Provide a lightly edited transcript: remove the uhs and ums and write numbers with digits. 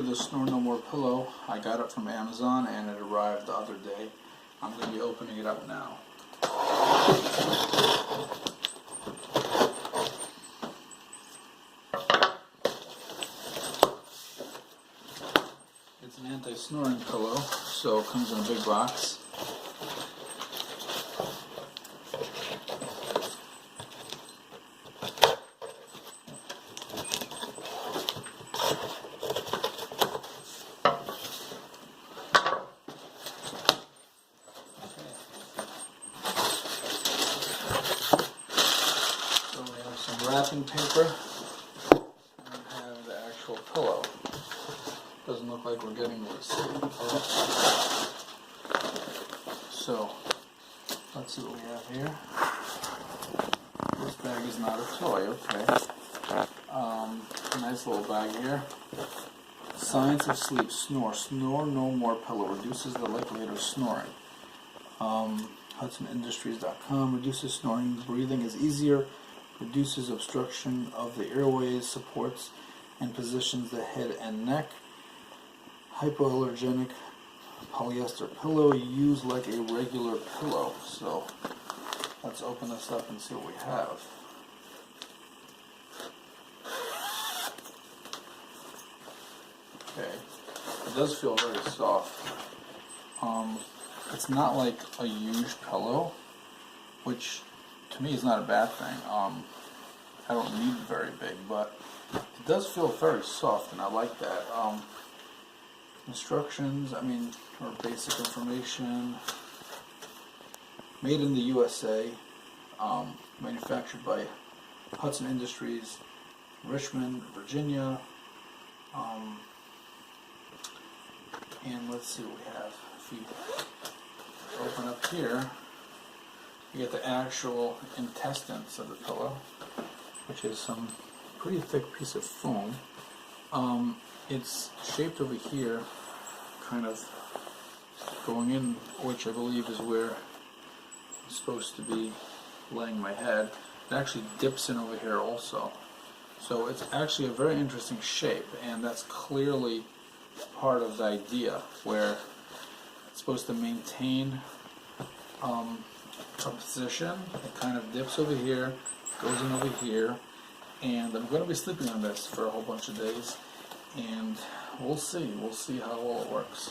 ordered the Snore-No-More pillow. I got it from Amazon and it arrived the other day. I'm going to be opening it up now. It's an anti-snoring pillow, so it comes in a big box. Wrapping paper, and we have the actual pillow. Doesn't look like we're getting this. So, let's see what we have here. This bag is not a toy, okay. Nice little bag here. Science of Sleep, Snore. Snore-No-More pillow reduces the likelihood of snoring. HudsonIndustries.com reduces snoring. Breathing is easier. Reduces obstruction of the airways, supports and positions the head and neck. Hypoallergenic polyester pillow, used like a regular pillow. So let's open this up and see what we have. Okay, it does feel very soft. It's not like a huge pillow, which to me is not a bad thing. I don't need very big, but it does feel very soft, and I like that. Instructions, or basic information. Made in the USA, manufactured by Hudson Industries, Richmond, Virginia. And let's see what we have. If you open up here, you get the actual intestines of the pillow, which is some pretty thick piece of foam. It's shaped over here, kind of going in, which I believe is where I'm supposed to be laying my head. It actually dips in over here also. So it's actually a very interesting shape, and that's clearly part of the idea, where it's supposed to maintain a position. It kind of dips over here, goes in over here, and I'm going to be sleeping on this for a whole bunch of days, and we'll see how well it works.